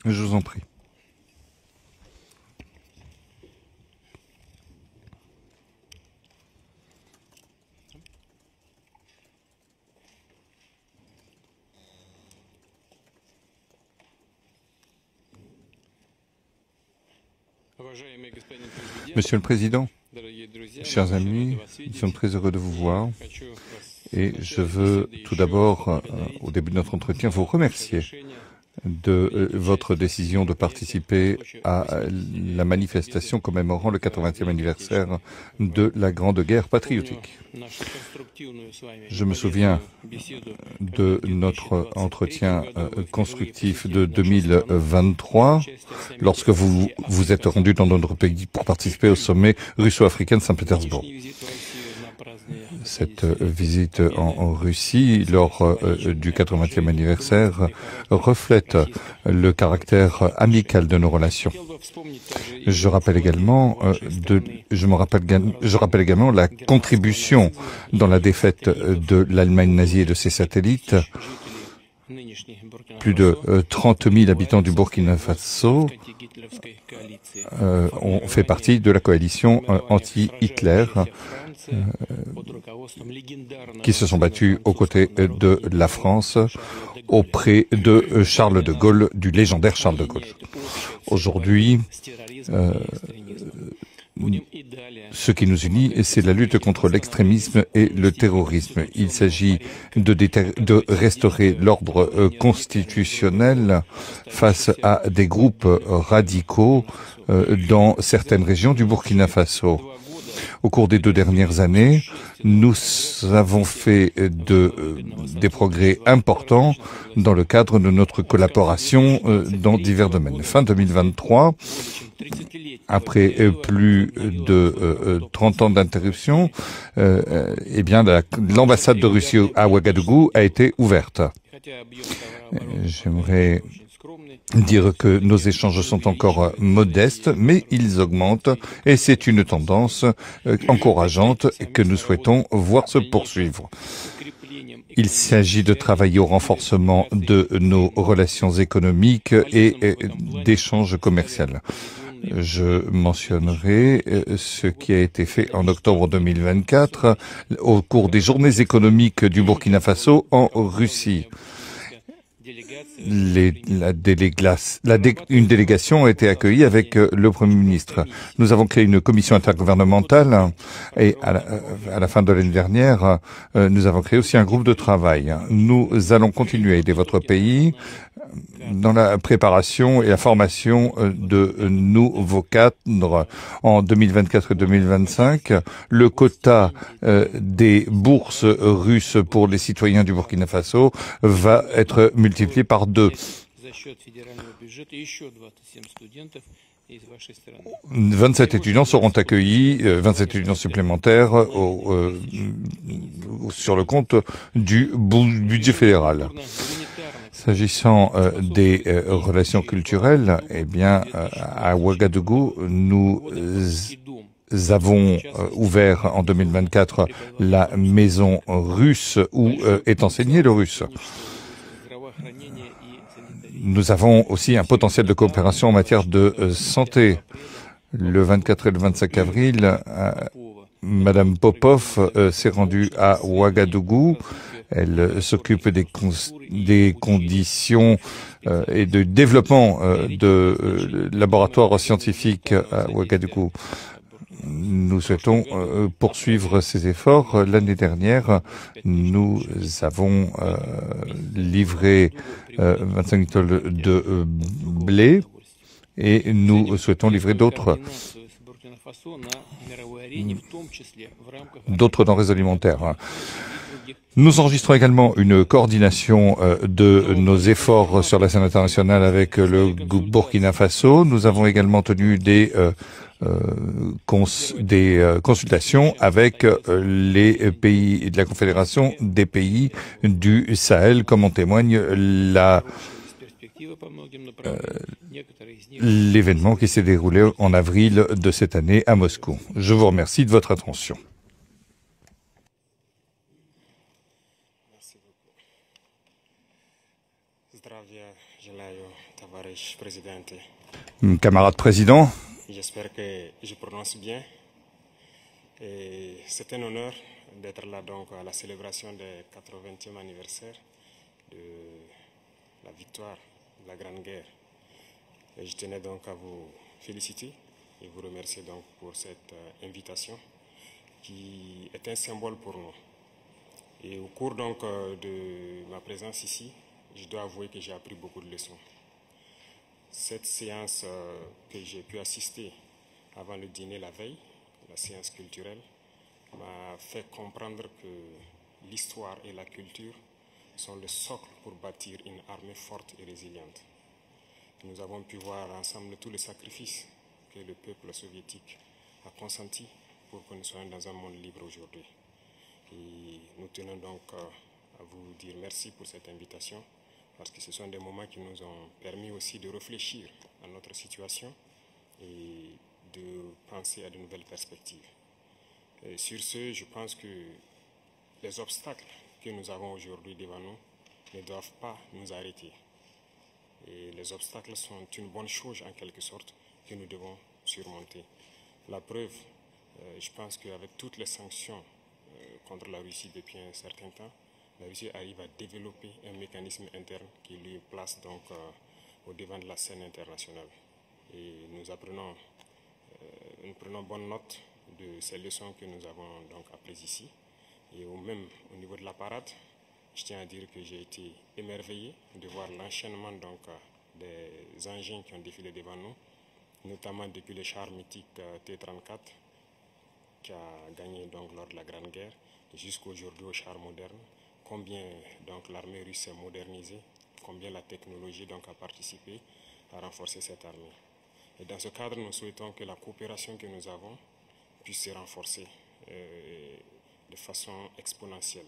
Je vous en prie. Monsieur le Président, chers amis, nous sommes très heureux de vous voir et je veux tout d'abord, au début de notre entretien, vous remercier de votre décision de participer à la manifestation commémorant le 80e anniversaire de la Grande Guerre patriotique. Je me souviens de notre entretien constructif de 2023, lorsque vous vous êtes rendu dans notre pays pour participer au sommet russo-africain de Saint-Pétersbourg. Cette visite en Russie, lors du 80e anniversaire, reflète le caractère amical de nos relations. Je rappelle également la contribution dans la défaite de l'Allemagne nazie et de ses satellites. Plus de 30 000 habitants du Burkina Faso ont fait partie de la coalition anti-Hitler qui se sont battus aux côtés de la France auprès de Charles de Gaulle, du légendaire Charles de Gaulle. Aujourd'hui, ce qui nous unit, c'est la lutte contre l'extrémisme et le terrorisme. Il s'agit de restaurer l'ordre constitutionnel face à des groupes radicaux dans certaines régions du Burkina Faso. Au cours des 2 dernières années, nous avons fait des progrès importants dans le cadre de notre collaboration dans divers domaines. Fin 2023, après plus de 30 ans d'interruption, l'ambassade de Russie à Ouagadougou a été ouverte. J'aimerais dire que nos échanges sont encore modestes, mais ils augmentent et c'est une tendance encourageante que nous souhaitons voir se poursuivre. Il s'agit de travailler au renforcement de nos relations économiques et d'échanges commerciaux. Je mentionnerai ce qui a été fait en octobre 2024 au cours des journées économiques du Burkina Faso en Russie. Une délégation a été accueillie avec le Premier ministre. Nous avons créé une commission intergouvernementale et à la fin de l'année dernière, nous avons créé aussi un groupe de travail. Nous allons continuer à aider votre pays dans la préparation et la formation de nouveaux cadres en 2024 et 2025. Le quota des bourses russes pour les citoyens du Burkina Faso va être multiplié par 2. 27 étudiants seront accueillis, 27 étudiants supplémentaires sur le compte du budget fédéral. S'agissant des relations culturelles, à Ouagadougou, nous avons ouvert en 2024 la maison russe où est enseigné le russe. Nous avons aussi un potentiel de coopération en matière de santé. Le 24 et le 25 avril, Madame Popov s'est rendue à Ouagadougou. Elle s'occupe des conditions et de développement de laboratoires scientifiques à Ouagadougou. Nous souhaitons poursuivre ces efforts. L'année dernière, nous avons livré 25 tonnes de blé et nous souhaitons livrer d'autres denrées alimentaires. Nous enregistrons également une coordination de nos efforts sur la scène internationale avec le Burkina Faso. Nous avons également tenu des consultations avec les pays de la Confédération des pays du Sahel, comme en témoigne l'événement qui s'est déroulé en avril de cette année à Moscou. Je vous remercie de votre attention. Presidente. Camarade président, J'espère que je prononce bien. C'est un honneur d'être là donc à la célébration du 80e anniversaire de la victoire de la Grande Guerre. Et je tenais donc à vous féliciter et vous remercier donc pour cette invitation qui est un symbole pour nous. Et au cours donc de ma présence ici, je dois avouer que j'ai appris beaucoup de leçons. Cette séance que j'ai pu assister avant le dîner la veille, la séance culturelle, m'a fait comprendre que l'histoire et la culture sont le socle pour bâtir une armée forte et résiliente. Nous avons pu voir ensemble tous les sacrifices que le peuple soviétique a consentis pour que nous soyons dans un monde libre aujourd'hui. Et nous tenons donc à vous dire merci pour cette invitation, parce que ce sont des moments qui nous ont permis aussi de réfléchir à notre situation et de penser à de nouvelles perspectives. Et sur ce, je pense que les obstacles que nous avons aujourd'hui devant nous ne doivent pas nous arrêter. Et les obstacles sont une bonne chose en quelque sorte que nous devons surmonter. La preuve, je pense qu'avec toutes les sanctions contre la Russie depuis un certain temps, la Russie arrive à développer un mécanisme interne qui lui place donc au devant de la scène internationale. Et nous prenons bonne note de ces leçons que nous avons donc apprises ici. Et même au niveau de la parade, je tiens à dire que j'ai été émerveillé de voir l'enchaînement donc des engins qui ont défilé devant nous, notamment depuis le char mythique T-34 qui a gagné donc lors de la Grande Guerre, jusqu'aujourd'hui au char moderne. Combien donc l'armée russe s'est modernisée, combien la technologie donc a participé à renforcer cette armée. Et dans ce cadre, nous souhaitons que la coopération que nous avons puisse se renforcer de façon exponentielle.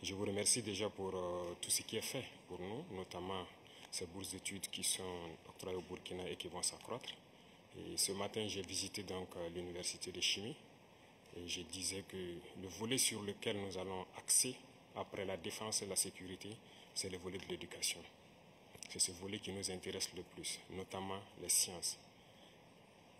Je vous remercie déjà pour tout ce qui est fait pour nous, notamment ces bourses d'études qui sont octroyées au Burkina et qui vont s'accroître. Et ce matin, j'ai visité donc l'université de chimie et je disais que le volet sur lequel nous allons axer après la défense et la sécurité, c'est le volet de l'éducation. C'est ce volet qui nous intéresse le plus, notamment les sciences.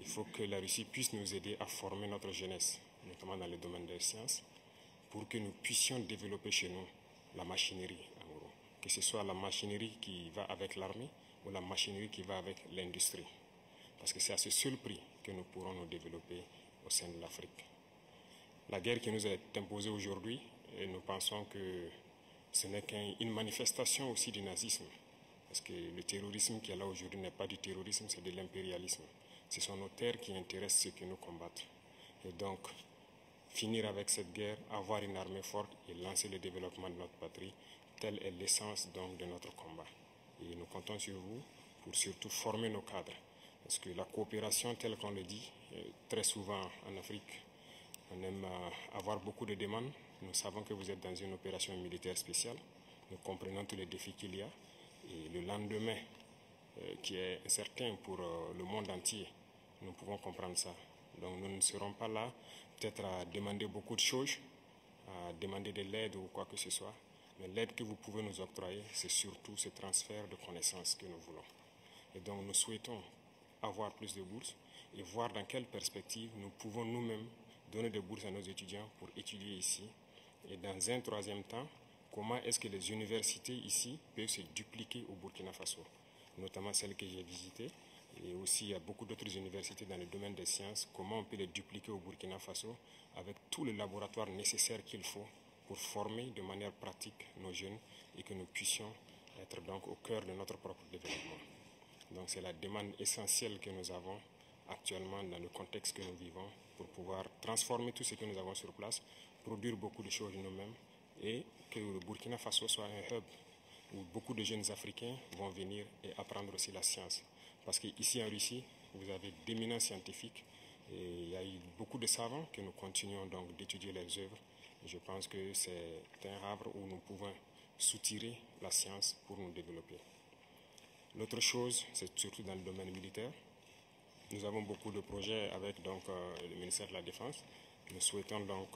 Il faut que la Russie puisse nous aider à former notre jeunesse, notamment dans le domaine des sciences, pour que nous puissions développer chez nous la machinerie, en gros. Que ce soit la machinerie qui va avec l'armée ou la machinerie qui va avec l'industrie. Parce que c'est à ce seul prix que nous pourrons nous développer au sein de l'Afrique. La guerre qui nous est imposée aujourd'hui, nous pensons que ce n'est qu'une manifestation aussi du nazisme. Parce que le terrorisme qui est là aujourd'hui n'est pas du terrorisme, c'est de l'impérialisme. Ce sont nos terres qui intéressent ceux qui nous combattent. Et donc, finir avec cette guerre, avoir une armée forte et lancer le développement de notre patrie, telle est l'essence donc de notre combat. Et nous comptons sur vous pour surtout former nos cadres. Parce que la coopération, telle qu'on le dit, très souvent en Afrique, on aime avoir beaucoup de demandes. Nous savons que vous êtes dans une opération militaire spéciale. Nous comprenons tous les défis qu'il y a. Et le lendemain, qui est incertain pour le monde entier, nous pouvons comprendre ça. Donc nous ne serons pas là peut-être à demander beaucoup de choses, à demander de l'aide ou quoi que ce soit. Mais l'aide que vous pouvez nous octroyer, c'est surtout ce transfert de connaissances que nous voulons. Et donc nous souhaitons avoir plus de bourses et voir dans quelle perspective nous pouvons nous-mêmes donner des bourses à nos étudiants pour étudier ici. Et dans un troisième temps, comment est-ce que les universités ici peuvent se dupliquer au Burkina Faso, notamment celles que j'ai visitées. Et aussi, il y a beaucoup d'autres universités dans le domaine des sciences. Comment on peut les dupliquer au Burkina Faso avec tous les laboratoires nécessaires qu'il faut pour former de manière pratique nos jeunes et que nous puissions être donc au cœur de notre propre développement. Donc c'est la demande essentielle que nous avons actuellement dans le contexte que nous vivons pour pouvoir transformer tout ce que nous avons sur place, produire beaucoup de choses nous-mêmes et que le Burkina Faso soit un hub où beaucoup de jeunes Africains vont venir et apprendre aussi la science. Parce qu'ici en Russie, vous avez d'éminents scientifiques et il y a eu beaucoup de savants que nous continuons donc d'étudier leurs œuvres. Et je pense que c'est un havre où nous pouvons soutirer la science pour nous développer. L'autre chose, c'est surtout dans le domaine militaire. Nous avons beaucoup de projets avec donc, le ministère de la Défense. Nous souhaitons donc